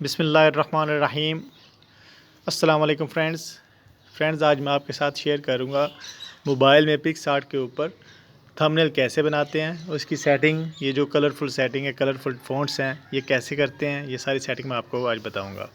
बिस्मिल्लाहिर्रहमानिर्रहीम। अस्सलाम वालेकुम फ्रेंड्स, आज मैं आपके साथ शेयर करूंगा मोबाइल में पिक्सआर्ट के ऊपर थंबनेल कैसे बनाते हैं, उसकी सेटिंग, ये जो कलरफुल सेटिंग है, कलरफुल फ़ॉन्ट्स हैं, ये कैसे करते हैं, ये सारी सेटिंग मैं आपको आज बताऊंगा।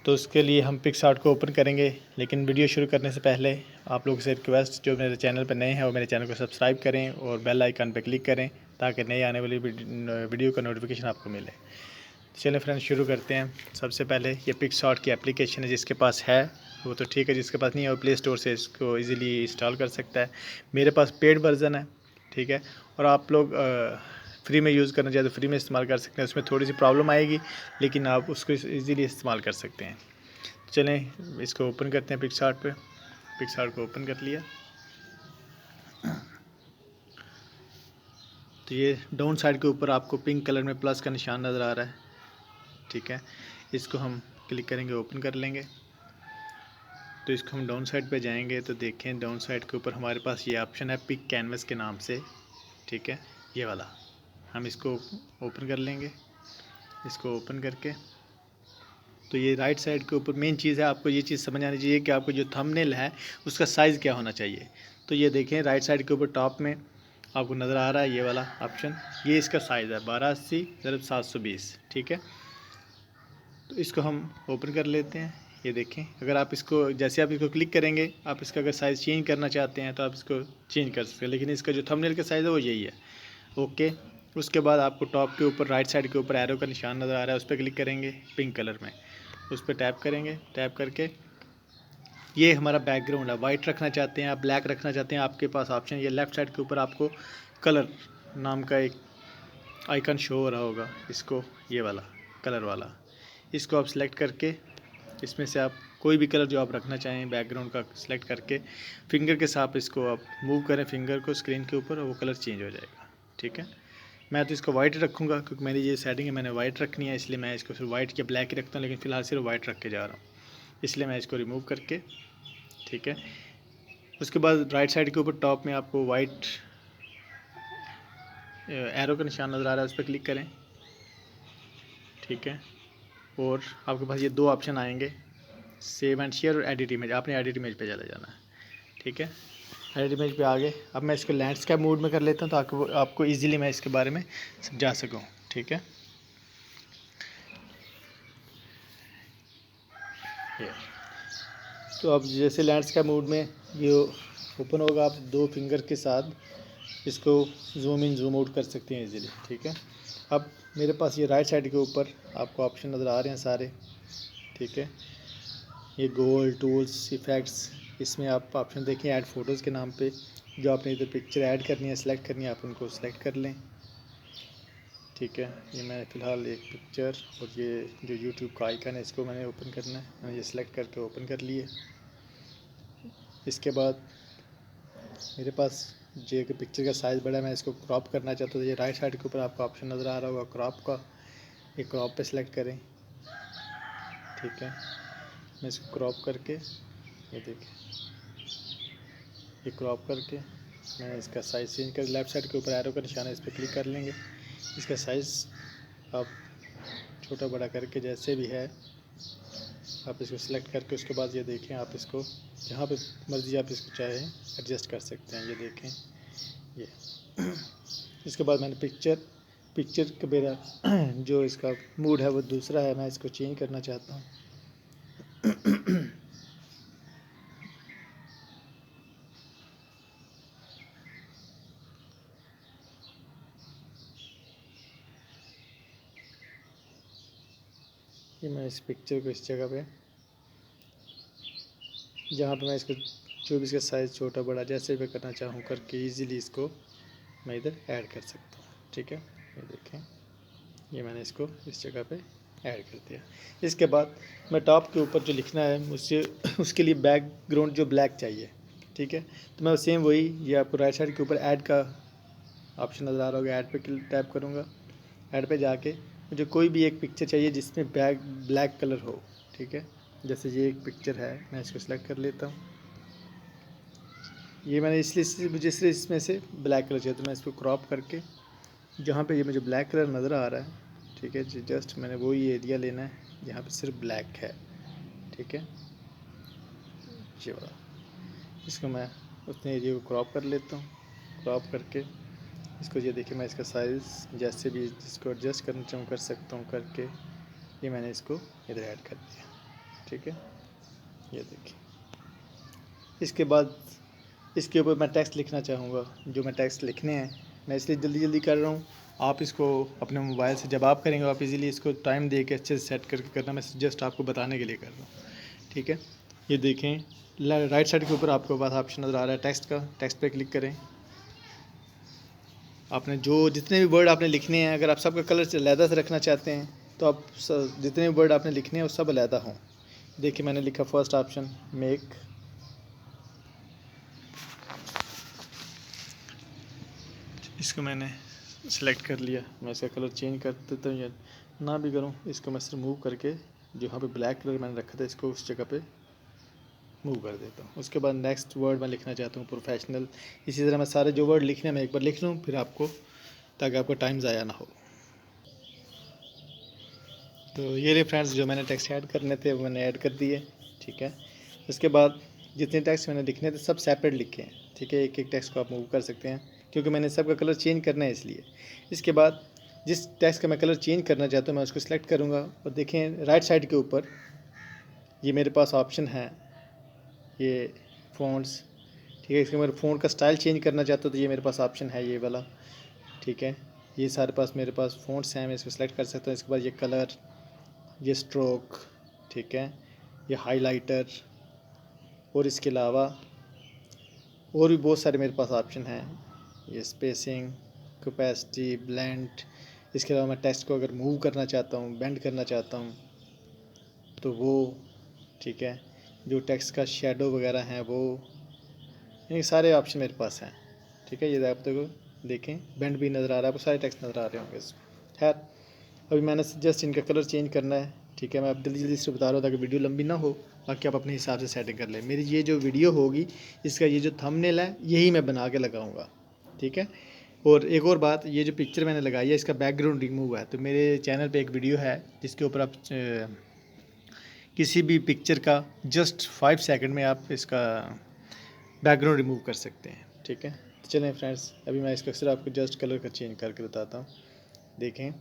तो उसके लिए हम पिक्सआर्ट को ओपन करेंगे, लेकिन वीडियो शुरू करने से पहले आप लोगों से रिक्वेस्ट, जो मेरे चैनल पर नए हैं वो मेरे चैनल को सब्सक्राइब करें और बेल आइकन पर क्लिक करें ताकि नई आने वाली वीडियो का नोटिफिकेशन आपको मिले। चलिए फ्रेंड्स, शुरू करते हैं। सबसे पहले ये पिक्सआर्ट की एप्लीकेशन है, जिसके पास है वो तो ठीक है, जिसके पास नहीं है वो प्ले स्टोर से इसको इजीली इंस्टॉल कर सकता है। मेरे पास पेड वर्जन है, ठीक है, और आप लोग फ्री में यूज़ करना चाहे तो फ्री में इस्तेमाल कर सकते हैं। उसमें थोड़ी सी प्रॉब्लम आएगी, लेकिन आप उसको इजीली इस्तेमाल कर सकते हैं। चलें इसको ओपन करते हैं। पिक्सआर्ट को ओपन कर लिया। तो ये डाउन साइड के ऊपर आपको पिंक कलर में प्लस का निशान नज़र आ रहा है, ठीक है। इसको हम क्लिक करेंगे, ओपन कर लेंगे। तो इसको हम डाउन साइड पे जाएंगे तो देखें डाउन साइड के ऊपर हमारे पास ये ऑप्शन है पिक कैनवस के नाम से, ठीक है, ये वाला। हम इसको ओपन कर लेंगे। इसको ओपन करके तो ये राइट साइड के ऊपर मेन चीज़ है, आपको ये चीज़ समझ आनी चाहिए कि आपको जो थंबनेल है उसका साइज़ क्या होना चाहिए। तो ये देखें राइट साइड के ऊपर टॉप में आपको नज़र आ रहा है ये वाला ऑप्शन, ये इसका साइज़ है 1280x720, ठीक है। तो इसको हम ओपन कर लेते हैं। ये देखें, अगर आप इसको जैसे आप इसको क्लिक करेंगे, आप इसका अगर साइज़ चेंज करना चाहते हैं तो आप इसको चेंज कर सकते हैं, लेकिन इसका जो थंबनेल का साइज़ है वो यही है। ओके, उसके बाद आपको टॉप के ऊपर राइट साइड के ऊपर एरो का निशान नज़र आ रहा है, उस पर क्लिक करेंगे पिंक कलर में, उस पर टैप करेंगे। टैप करके ये हमारा बैकग्राउंड है, वाइट रखना चाहते हैं आप, ब्लैक रखना चाहते हैं, आपके पास ऑप्शन। ये लेफ़्ट साइड के ऊपर आपको कलर नाम का एक आइकन शो हो रहा होगा, इसको, ये वाला कलर वाला, इसको आप सिलेक्ट करके इसमें से आप कोई भी कलर जो आप रखना चाहें बैकग्राउंड का सिलेक्ट करके फिंगर के साथ इसको आप मूव करें फिंगर को स्क्रीन के ऊपर, और वो कलर चेंज हो जाएगा, ठीक है। मैं तो इसको वाइट रखूँगा क्योंकि मेरी ये सेटिंग है, मैंने वाइट रखनी है, इसलिए मैं इसको सिर्फ वाइट या ब्लैक ही रखता हूँ, लेकिन फ़िलहाल सिर्फ वाइट रख के जा रहा हूँ, इसलिए मैं इसको रिमूव करके, ठीक है। उसके बाद राइट साइड के ऊपर टॉप में आपको वाइट एरो का निशान नज़र आ रहा है, उस पर क्लिक करें, ठीक है। और आपके पास ये दो ऑप्शन आएंगे, सेव एंड शेयर और एडिट इमेज। आपने एडिट इमेज पे चले जाना है, ठीक है। एडिट इमेज पे आ गए। अब मैं इसको लैंडस्केप मोड में कर लेता हूँ ताकि आपको इजीली मैं इसके बारे में समझा सकूँ, ठीक है। तो अब जैसे लैंडस्केप मोड में ये ओपन होगा, आप दो फिंगर के साथ इसको जूम इन जूम आउट कर सकते हैं इजीली, ठीक है। अब मेरे पास ये राइट साइड के ऊपर आपको ऑप्शन नज़र आ रहे हैं सारे, ठीक है। ये गोल टूल्स इफ़ेक्ट्स, इसमें आप ऑप्शन देखें ऐड फ़ोटोज़ के नाम पे, जो आपने इधर पिक्चर ऐड करनी है, सेलेक्ट करनी है, आप उनको सेलेक्ट कर लें, ठीक है। ये मैंने फ़िलहाल एक पिक्चर और ये जो यूट्यूब का आइकन है इसको मैंने ओपन करना है, मैंने ये सेलेक्ट करके ओपन कर लिए। इसके बाद मेरे पास जो कि पिक्चर का साइज़ बड़ा है, मैं इसको क्रॉप करना चाहता हूँ। ये राइट साइड के ऊपर आपको ऑप्शन नज़र आ रहा होगा क्रॉप का, ये क्रॉप पे सेलेक्ट करें, ठीक है। मैं इसको क्रॉप करके, ये देखें, ये क्रॉप करके मैंने इसका साइज़ चेंज कर, लेफ़्ट साइड के ऊपर एरो का निशान है, इस पर क्लिक कर लेंगे। इसका साइज़ आप छोटा बड़ा करके जैसे भी है आप इसको सिलेक्ट करके, उसके बाद ये देखें, आप इसको जहाँ पे मर्ज़ी आप इसको चाहें एडजस्ट कर सकते हैं, ये देखें ये। इसके बाद मैंने पिक्चर का मेरा जो इसका मूड है वो दूसरा है, मैं इसको चेंज करना चाहता हूँ। ये मैं इस पिक्चर को इस जगह पे, जहाँ पे मैं इसको जो भी इसका साइज़ छोटा बड़ा जैसे भी करना चाहूँ करके इजीली इसको मैं इधर ऐड कर सकता हूँ, ठीक है। ये देखें, ये मैंने इसको इस जगह पे ऐड कर दिया। इसके बाद मैं टॉप के ऊपर जो लिखना है मुझसे उसके लिए बैकग्राउंड जो ब्लैक चाहिए, ठीक है। तो मैं सेम वही, ये आपको राइट साइड के ऊपर ऐड का ऑप्शन नज़र आ रहा होगा, ऐड पे टैप करूँगा। ऐड पे जाके मुझे कोई भी एक पिक्चर चाहिए जिसमें ब्लैक कलर हो, ठीक है। जैसे ये एक पिक्चर है, मैं इसको सेलेक्ट कर लेता हूँ। ये मैंने इसलिए मुझे सिर्फ इसमें से ब्लैक कलर चाहिए, तो मैं इसको क्रॉप करके जहाँ पे ये मुझे ब्लैक कलर नज़र आ रहा है, ठीक है जी। जस्ट मैंने वही एरिया लेना है यहाँ पे सिर्फ ब्लैक है, ठीक है ये वाला। इसको मैं उतने एरिया को क्रॉप कर लेता हूँ। क्रॉप करके इसको ये देखिए, मैं इसका साइज़ जैसे भी इसको एडजस्ट करना चाहूँ कर सकता हूँ करके, ये मैंने इसको इधर ऐड कर दिया, ठीक है ये देखिए। इसके बाद इसके ऊपर मैं टेक्स्ट लिखना चाहूँगा। जो मैं टेक्स्ट लिखने हैं मैं इसलिए जल्दी जल्दी कर रहा हूँ, आप इसको अपने मोबाइल से जब आप करेंगे आप इजीली इसको टाइम दे के अच्छे से सेट करके करना। मैं जस्ट आपको बताने के लिए कर रहा हूँ, ठीक है। ये देखें राइट साइड के ऊपर आपको पास ऑप्शन नज़र आ रहा है टेक्स्ट का, टेक्स्ट पे क्लिक करें। आपने जो जितने भी वर्ड आपने लिखने हैं, अगर आप सबका कलर अलहदा से रखना चाहते हैं तो आप जितने भी वर्ड आपने लिखने हैं वो सब अलहदा हों। देखिए मैंने लिखा फर्स्ट ऑप्शन मेक, इसको मैंने सेलेक्ट कर लिया। मैं इसका कलर चेंज कर देता हूँ या ना भी करूँ, इसको मैं सिर्फ मूव करके जो यहाँ पे ब्लैक कलर मैंने रखा था इसको उस जगह पे मूव कर देता हूँ। उसके बाद नेक्स्ट वर्ड मैं लिखना चाहता हूँ प्रोफेशनल। इसी तरह मैं सारे जो वर्ड लिखने मैं एक बार लिख लूँ फिर आपको, ताकि आपको टाइम ज़ाया ना हो। तो ये रहे फ्रेंड्स जो मैंने टेक्स्ट ऐड करने थे वो मैंने ऐड कर दिए, ठीक है। उसके बाद जितने टेक्स्ट मैंने लिखने थे सब सेपरेट लिखे हैं, ठीक है। एक एक टेक्स्ट को आप मूव कर सकते हैं क्योंकि मैंने सबका कलर चेंज करना है इसलिए। इसके बाद जिस टेक्स्ट का मैं कलर चेंज करना चाहता हूँ मैं उसको सिलेक्ट करूँगा और देखें राइट साइड के ऊपर ये मेरे पास ऑप्शन है ये फ़ॉन्ट्स, ठीक है। इसके मेरे फ़ॉन्ट का स्टाइल चेंज करना चाहता हूँ तो ये मेरे पास ऑप्शन है ये वाला, ठीक है। ये सारे पास मेरे पास फ़ॉन्ट्स हैं, मैं इसको सेलेक्ट कर सकता हूँ। इसके बाद ये कलर, ये स्ट्रोक, ठीक है, ये हाइलाइटर और इसके अलावा और भी बहुत सारे मेरे पास ऑप्शन हैं। ये स्पेसिंग, कैपेसिटी, ब्लेंड। इसके अलावा मैं टेक्स्ट को अगर मूव करना चाहता हूँ, बेंड करना चाहता हूँ तो वो, ठीक है। जो टेक्स्ट का शेडो वगैरह हैं वो, ये सारे ऑप्शन मेरे पास हैं, ठीक है। ये आप देखो देखें बेंड भी नज़र आ रहा है, आपको सारे टेक्स्ट नज़र आ रहे होंगे इसमें। खैर अभी मैंने जस्ट इनका कलर चेंज करना है, ठीक है। मैं अब जल्दी जल्दी से बता रहा हूँ ताकि वीडियो लंबी ना हो, बाकी आप अपने हिसाब से सेटिंग कर लें। मेरी ये जो वीडियो होगी इसका ये जो थंबनेल है यही मैं बना के लगाऊंगा, ठीक है। और एक और बात, ये जो पिक्चर मैंने लगाई है इसका बैकग्राउंड रिमूव है। तो मेरे चैनल पे एक वीडियो है जिसके ऊपर आप किसी भी पिक्चर का जस्ट 5 सेकंड में आप इसका बैकग्राउंड रिमूव कर सकते हैं, ठीक है। तो चलें फ्रेंड्स अभी मैं इसका सिर्फ आपको जस्ट कलर का चेंज करके बताता हूँ। देखें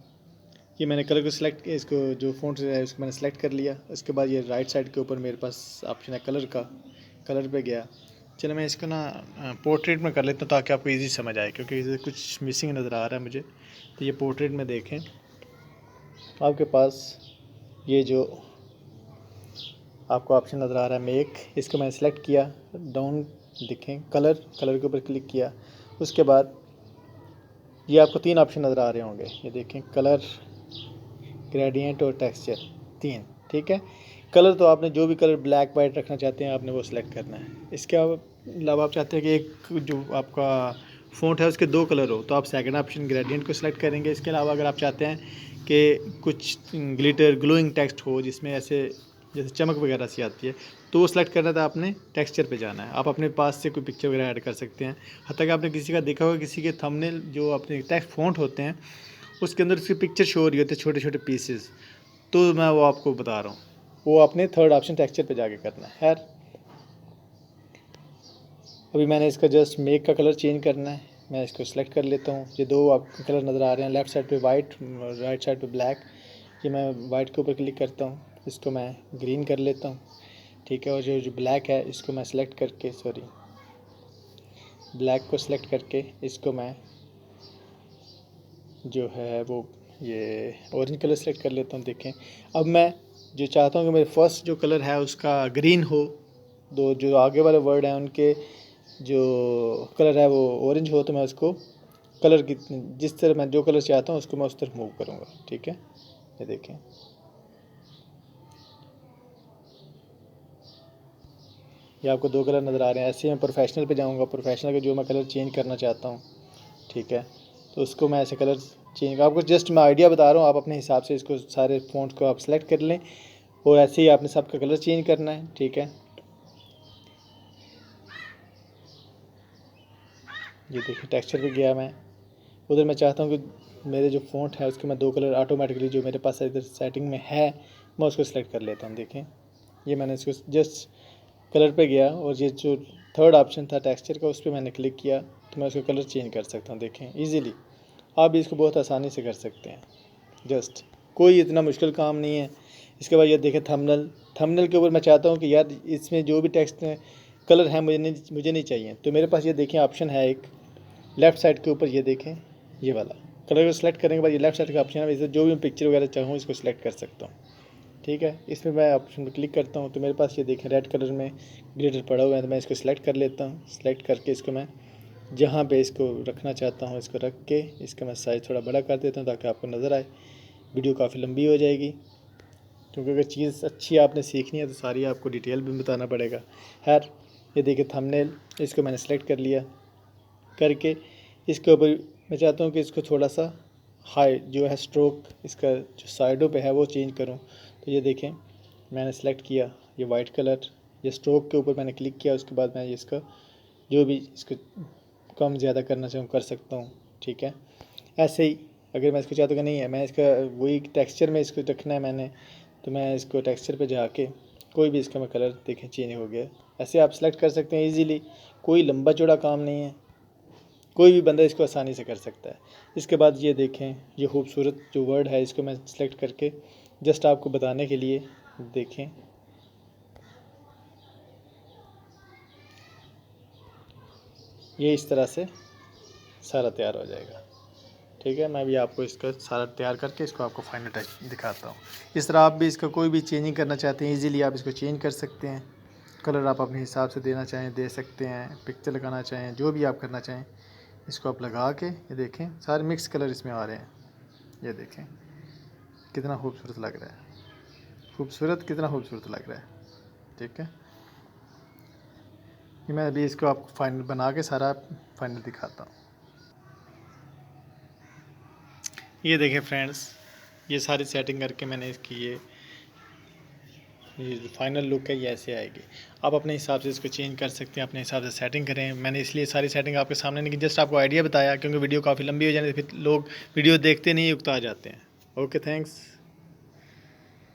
ये मैंने कलर को सिलेक्ट किया, इसको जो फ़ॉन्ट है उसको मैंने सेलेक्ट कर लिया। उसके बाद ये राइट साइड के ऊपर मेरे पास ऑप्शन है कलर का, कलर पे गया। चलो मैं इसको ना पोर्ट्रेट में कर लेता हूँ ताकि आपको इजी समझ आए, क्योंकि इसे कुछ मिसिंग नज़र आ रहा है मुझे। तो ये पोर्ट्रेट में देखें आपके पास ये जो आपको ऑप्शन नज़र आ रहा है मेक, इसको मैंने सेलेक्ट किया। डाउन देखें कलर, कलर के ऊपर क्लिक किया। उसके बाद ये आपको 3 ऑप्शन नज़र आ रहे होंगे, ये देखें कलर, ग्रेडियंट और टेक्सचर, 3, ठीक है। कलर तो आपने जो भी कलर ब्लैक वाइट रखना चाहते हैं आपने वो सिलेक्ट करना है। इसके अलावा आप चाहते हैं कि एक जो आपका फ़ॉन्ट है उसके 2 कलर हो तो आप सेकंड ऑप्शन ग्रेडियंट को सिलेक्ट करेंगे। इसके अलावा अगर आप चाहते हैं कि कुछ ग्लिटर ग्लोइंग टेक्स्ट हो जिसमें ऐसे जैसे चमक वगैरह सी आती है तो वो सिलेक्ट करना था आपने टेक्सचर पे जाना है। आप अपने पास से कोई पिक्चर वगैरह ऐड कर सकते हैं। हत्ता कि आपने किसी का देखा होगा किसी के थंबनेल जो अपने टेक्स्ट फ़ॉन्ट होते हैं उसके अंदर उसकी पिक्चर शो हो रही होती है छोटे छोटे पीसेस, तो मैं वो आपको बता रहा हूँ वो आपने थर्ड ऑप्शन टेक्सचर पे जाके करना है। खैर अभी मैंने इसका जस्ट मेक का कलर चेंज करना है, मैं इसको सेलेक्ट कर लेता हूँ। ये 2 आपको कलर नज़र आ रहे हैं, लेफ़्ट साइड पे वाइट, राइट साइड पे ब्लैक। ये मैं वाइट के ऊपर क्लिक करता हूँ, इसको मैं ग्रीन कर लेता हूँ, ठीक है। और जो ब्लैक है इसको मैं सेलेक्ट करके, सॉरी ब्लैक को सिलेक्ट करके इसको मैं जो है वो ये ऑरेंज कलर सेलेक्ट कर लेता हूँ। देखें अब मैं जो चाहता हूँ कि मेरे फर्स्ट जो कलर है उसका ग्रीन हो, दो जो आगे वाले वर्ड हैं उनके जो कलर है वो ऑरेंज हो, तो मैं उसको कलर की जिस तरह मैं जो कलर चाहता हूँ उसको मैं उस तरफ मूव करूँगा, ठीक है। ये देखें ये आपको 2 कलर नज़र आ रहे हैं। ऐसे मैं प्रोफेशनल पे जाऊँगा, प्रोफेशनल का जो मैं कलर चेंज करना चाहता हूँ, ठीक है, तो उसको मैं ऐसे कलर चेंज, आपको जस्ट मैं आइडिया बता रहा हूँ, आप अपने हिसाब से इसको सारे फ़ॉन्ट्स को आप सेलेक्ट कर लें और ऐसे ही आपने सबका कलर चेंज करना है, ठीक है। ये देखिए टेक्सचर पे गया मैं, उधर मैं चाहता हूँ कि मेरे जो फ़ॉन्ट है उसके मैं 2 कलर ऑटोमेटिकली जो मेरे पास इधर सेटिंग में है मैं उसको सिलेक्ट कर लेता हूँ। देखें ये मैंने इसको जस्ट कलर पे गया और ये जो थर्ड ऑप्शन था टेक्सचर का उस पर मैंने क्लिक किया तो मैं उसका कलर चेंज कर सकता हूँ। देखें ईज़िली आप भी इसको बहुत आसानी से कर सकते हैं। जस्ट कोई इतना मुश्किल काम नहीं है। इसके बाद ये देखें थंबनेल के ऊपर मैं चाहता हूँ कि यार इसमें जो भी टेक्स्ट कलर है मुझे नहीं चाहिए, तो मेरे पास ये देखें ऑप्शन है एक लेफ़्ट साइड के ऊपर, ये देखें ये वाला कलर को सिलेक्ट करने के बाद ये लेफ़्ट साइड का ऑप्शन है, इससे जो भी पिक्चर वगैरह चाहूँ इसको सिलेक्ट कर सकता हूँ। ठीक है, इसमें मैं ऑप्शन पर क्लिक करता हूँ तो मेरे पास ये देखें रेड कलर में ग्लिटर पड़ा हुआ है, तो मैं इसको सिलेक्ट कर लेता हूँ। सिलेक्ट करके इसको मैं जहाँ पे इसको रखना चाहता हूँ इसको रख के इसका मैं साइज़ थोड़ा बड़ा कर देता हूँ ताकि आपको नज़र आए। वीडियो काफ़ी लंबी हो जाएगी क्योंकि अगर चीज़ अच्छी आपने सीखनी है तो सारी आपको डिटेल भी बताना पड़ेगा। खैर ये देखिए थंबनेल, इसको मैंने सेलेक्ट कर लिया। करके इसके ऊपर मैं चाहता हूँ कि इसको थोड़ा सा हाई जो है स्ट्रोक इसका जो साइडों पे है वो चेंज करूँ, तो ये देखें मैंने सेलेक्ट किया ये वाइट कलर, ये स्ट्रोक के ऊपर मैंने क्लिक किया। उसके बाद मैं इसका जो भी इसको कम ज़्यादा करना चाहूँ कर सकता हूँ। ठीक है, ऐसे ही अगर मैं इसको चाहता हूँ कि नहीं है मैं इसका वही टेक्सचर में इसको रखना है मैंने, तो मैं इसको टेक्सचर पे जाके कोई भी इसका मैं कलर देखें चेंज हो गया। ऐसे आप सेलेक्ट कर सकते हैं इजीली, कोई लंबा चौड़ा काम नहीं है, कोई भी बंदा इसको आसानी से कर सकता है। इसके बाद ये देखें ये खूबसूरत जो वर्ड है इसको मैं सेलेक्ट करके जस्ट आपको बताने के लिए देखें ये इस तरह से सारा तैयार हो जाएगा। ठीक है, मैं भी आपको इसका सारा तैयार करके इसको आपको फाइनल टच दिखाता हूँ। इस तरह आप भी इसका कोई भी चेंजिंग करना चाहते हैं इजीली आप इसको चेंज कर सकते हैं। कलर आप अपने हिसाब से देना चाहें दे सकते हैं, पिक्चर लगाना चाहें जो भी आप करना चाहें इसको आप लगा के ये देखें सारे मिक्स कलर इसमें आ रहे हैं। ये देखें कितना खूबसूरत लग रहा है, कितना खूबसूरत लग रहा है। ठीक है, ये मैं अभी इसको आपको फाइनल बना के सारा फाइनल दिखाता हूँ। ये देखें फ्रेंड्स ये सारी सेटिंग करके मैंने इसकी ये जो फाइनल लुक है ये ऐसे आएगी। आप अपने हिसाब से इसको चेंज कर सकते हैं, अपने हिसाब से सेटिंग करें। मैंने इसलिए सारी सेटिंग आपके सामने नहीं की, जस्ट आपको आइडिया बताया क्योंकि वीडियो काफ़ी लंबी हो जाने फिर लोग वीडियो देखते नहीं उकता जाते हैं। Okay thanks.